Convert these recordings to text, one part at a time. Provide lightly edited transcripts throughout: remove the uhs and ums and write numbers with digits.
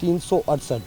368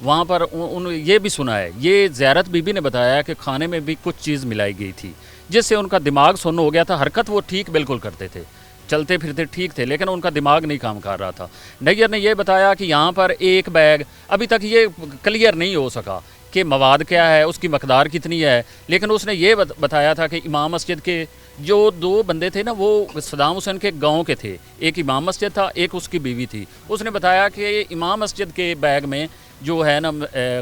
وہاں پر یہ بھی سنا ہے، یہ زیارت بی بی نے بتایا کہ کھانے میں بھی کچھ چیز ملائی گئی تھی جس سے ان کا دماغ سن ہو گیا تھا. حرکت وہ ٹھیک بالکل کرتے تھے، چلتے پھرتے ٹھیک تھے، لیکن ان کا دماغ نہیں کام کر رہا تھا. نیئر نے یہ بتایا کہ یہاں پر ایک بیگ ابھی تک یہ کلیئر نہیں ہو سکا کہ مواد کیا ہے، اس کی مقدار کتنی ہے، لیکن اس نے یہ بتایا تھا کہ امام مسجد کے جو 2 بندے تھے نا وہ صدام حسین کے گاؤں کے تھے. ایک امام مسجد تھا، ایک اس کی بیوی تھی. اس نے بتایا کہ امام مسجد کے بیگ میں جو ہے نا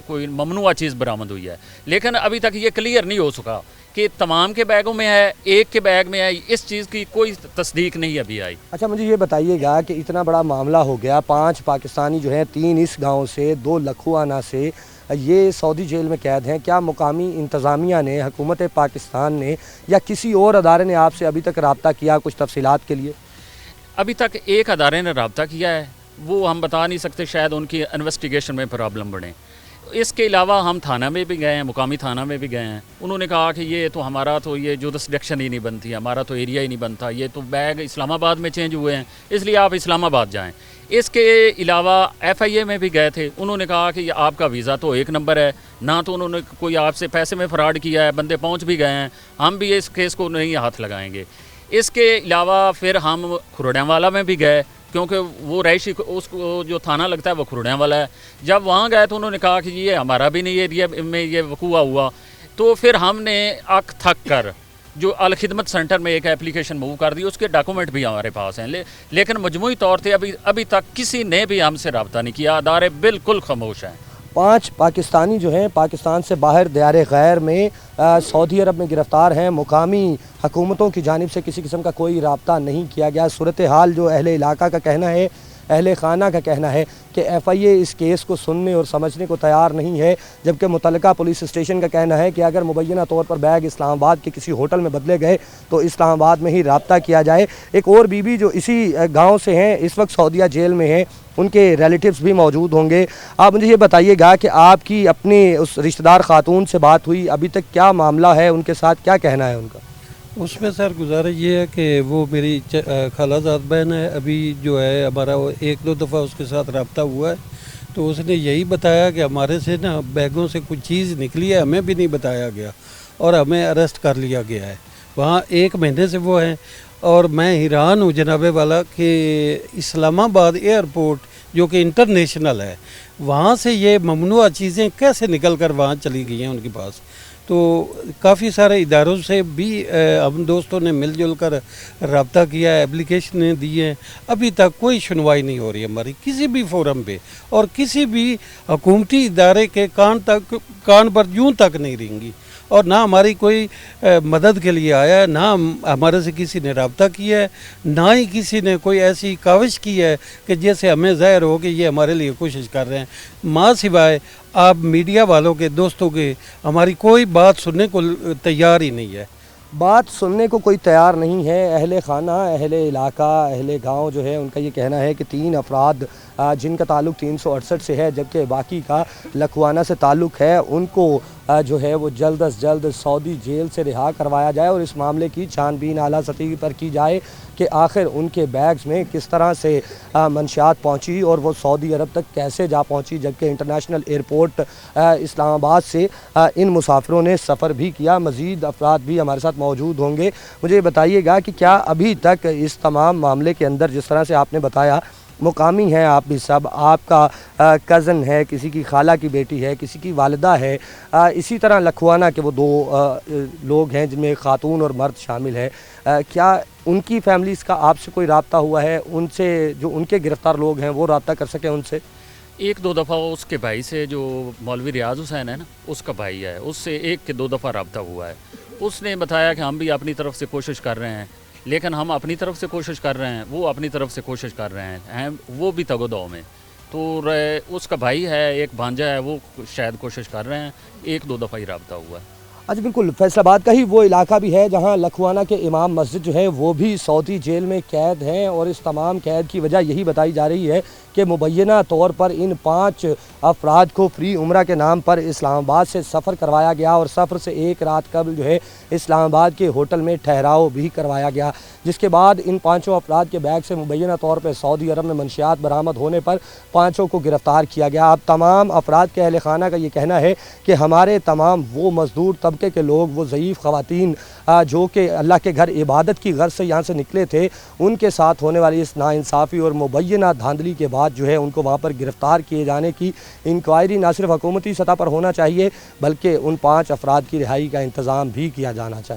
کوئی ممنوعہ چیز برآمد ہوئی ہے، لیکن ابھی تک یہ کلیئر نہیں ہو سکا کہ تمام کے بیگوں میں ہے، ایک کے بیگ میں ہے. اس چیز کی کوئی تصدیق نہیں ابھی آئی. اچھا مجھے یہ بتائیے گا کہ اتنا بڑا معاملہ ہو گیا، 5 پاکستانی جو ہیں، 3 اس گاؤں سے، 2 لکھوانہ سے، یہ سعودی جیل میں قید ہیں. کیا مقامی انتظامیہ نے، حکومت پاکستان نے یا کسی اور ادارے نے آپ سے ابھی تک رابطہ کیا کچھ تفصیلات کے لیے؟ ابھی تک ایک ادارے نے رابطہ کیا ہے، وہ ہم بتا نہیں سکتے، شاید ان کی انویسٹیگیشن میں پرابلم بڑھیں. اس کے علاوہ ہم تھانہ میں بھی گئے ہیں، مقامی تھانہ میں بھی گئے ہیں. انہوں نے کہا کہ یہ تو ہمارا تو یہ جورسڈکشن ہی نہیں بنتی، ہمارا تو ایریا ہی نہیں بنتا، یہ تو بیگ اسلام آباد میں چینج ہوئے ہیں، اس لیے آپ اسلام آباد جائیں. اس کے علاوہ ایف آئی اے میں بھی گئے تھے. انہوں نے کہا کہ یہ آپ کا ویزا تو 1 نمبر ہے، نہ تو انہوں نے کوئی آپ سے پیسے میں فراڈ کیا ہے، بندے پہنچ بھی گئے ہیں، ہم بھی اس کیس کو نہیں ہاتھ لگائیں گے. اس کے علاوہ پھر ہم کھروڑیاں والا میں بھی گئے، کیونکہ وہ رہائشی اس کو جو تھانہ لگتا ہے وہ کھروڑیاں والا ہے. جب وہاں گئے تو انہوں نے کہا کہ یہ ہمارا بھی نہیں ایریا میں یہ وقوع ہوا. تو پھر ہم نے اک تھک کر جو الخدمت سینٹر میں ایک اپلیکیشن موو کر دی، اس کے ڈاکومنٹ بھی ہمارے پاس ہیں، لیکن مجموعی طور پہ ابھی تک کسی نے بھی ہم سے رابطہ نہیں کیا. ادارے بالکل خاموش ہیں. 5 پاکستانی جو ہیں پاکستان سے باہر دیار غیر میں سعودی عرب میں گرفتار ہیں. مقامی حکومتوں کی جانب سے کسی قسم کا کوئی رابطہ نہیں کیا گیا. صورتحال جو اہل علاقہ کا کہنا ہے، اہل خانہ کا کہنا ہے کہ ایف آئی اے اس کیس کو سننے اور سمجھنے کو تیار نہیں ہے، جبکہ متعلقہ پولیس اسٹیشن کا کہنا ہے کہ اگر مبینہ طور پر بیگ اسلام آباد کے کسی ہوٹل میں بدلے گئے تو اسلام آباد میں ہی رابطہ کیا جائے. ایک اور بی بی جو اسی گاؤں سے ہیں، اس وقت سعودیہ جیل میں ہیں، ان کے ریلیٹیوز بھی موجود ہوں گے. آپ مجھے یہ بتائیے گا کہ آپ کی اپنے اس رشتہ دار خاتون سے بات ہوئی، ابھی تک کیا معاملہ ہے، ان کے ساتھ کیا کہنا ہے ان کا؟ اس میں سر گزارش یہ ہے کہ وہ میری خالہ زاد بہن ہے. ابھی جو ہے ہمارا 1-2 دفعہ اس کے ساتھ رابطہ ہوا ہے، تو اس نے یہی بتایا کہ ہمارے سے نا بیگوں سے کچھ چیز نکلی ہے، ہمیں بھی نہیں بتایا گیا اور ہمیں اریسٹ کر لیا گیا ہے. وہاں 1 مہینے سے وہ ہیں. اور میں حیران ہوں جناب والا کہ اسلام آباد ایئرپورٹ جو کہ انٹرنیشنل ہے، وہاں سے یہ ممنوعہ چیزیں کیسے نکل کر وہاں چلی گئی ہیں ان کے پاس. تو کافی سارے اداروں سے بھی ہم دوستوں نے مل جل کر رابطہ کیا ہے، اپلیکیشنیں دی ہیں. ابھی تک کوئی سنوائی نہیں ہو رہی ہماری کسی بھی فورم پہ، اور کسی بھی حکومتی ادارے کے کان پر یوں تک نہیں رہیں گی، اور نہ ہماری کوئی مدد کے لیے آیا ہے، نہ ہمارے سے کسی نے رابطہ کیا ہے، نہ ہی کسی نے کوئی ایسی کاوش کی ہے کہ جیسے ہمیں ظاہر ہو کہ یہ ہمارے لیے کوشش کر رہے ہیں. ماں سوائے آپ میڈیا والوں کے، دوستوں کے، ہماری کوئی بات سننے کو تیار ہی نہیں ہے. بات سننے کو کوئی تیار نہیں ہے. اہل خانہ، اہل علاقہ، اہل گاؤں جو ہے ان کا یہ کہنا ہے کہ 3 افراد جن کا تعلق 368 سے ہے، جبکہ باقی کا لکھوانہ سے تعلق ہے، ان کو جو ہے وہ جلد از جلد سعودی جیل سے رہا کروایا جائے اور اس معاملے کی چھان بین اعلیٰ سطح پر کی جائے کہ آخر ان کے بیگز میں کس طرح سے منشیات پہنچی اور وہ سعودی عرب تک کیسے جا پہنچی، جبکہ انٹرنیشنل ایئرپورٹ اسلام آباد سے ان مسافروں نے سفر بھی کیا. مزید افراد بھی ہمارے ساتھ موجود ہوں گے. مجھے بتائیے گا کہ کیا ابھی تک اس تمام معاملے کے اندر، جس طرح سے آپ نے بتایا مقامی ہیں آپ بھی سب، آپ کا کزن ہے، کسی کی خالہ کی بیٹی ہے، کسی کی والدہ ہے، اسی طرح لکھوانہ کے وہ 2 لوگ ہیں جن میں خاتون اور مرد شامل ہے، کیا ان کی فیملیز کا آپ سے کوئی رابطہ ہوا ہے؟ ان سے جو ان کے گرفتار لوگ ہیں وہ رابطہ کر سکیں ان سے؟ 1-2 دفعہ اس کے بھائی سے، جو مولوی ریاض حسین ہے نا، اس کا بھائی ہے، اس سے 1-2 دفعہ رابطہ ہوا ہے. اس نے بتایا کہ ہم بھی اپنی طرف سے کوشش کر رہے ہیں، لیکن ہم اپنی طرف سے کوشش کر رہے ہیں، وہ اپنی طرف سے کوشش کر رہے ہیں، وہ بھی تگ و دو میں. تو اس کا بھائی ہے، ایک بھانجا ہے، وہ شاید کوشش کر رہے ہیں. 1-2 دفعہ ہی رابطہ ہوا ہے. اچھا بالکل، فیصل آباد کا ہی وہ علاقہ بھی ہے جہاں لکھوانہ کے امام مسجد جو ہے وہ بھی سعودی جیل میں قید ہیں، اور اس تمام قید کی وجہ یہی بتائی جا رہی ہے کہ مبینہ طور پر ان 5 افراد کو فری عمرہ کے نام پر اسلام آباد سے سفر کروایا گیا اور سفر سے 1 رات قبل جو ہے اسلام آباد کے ہوٹل میں ٹھہراؤ بھی کروایا گیا، جس کے بعد ان 5 افراد کے بیگ سے مبینہ طور پر سعودی عرب میں منشیات برآمد ہونے پر 5 کو گرفتار کیا گیا۔ اب تمام افراد کے اہل خانہ کا یہ کہنا ہے کہ ہمارے تمام وہ مزدور طبقے کے لوگ، وہ ضعیف خواتین جو کہ اللہ کے گھر عبادت کی غرض سے یہاں سے نکلے تھے، ان کے ساتھ ہونے والی اس ناانصافی اور مبینہ دھاندلی کے بعد جو ہے ان کو وہاں پر گرفتار کیے جانے کی انکوائری نہ صرف حکومتی سطح پر ہونا چاہیے بلکہ ان 5 افراد کی رہائی کا انتظام بھی کیا جانا چاہیے۔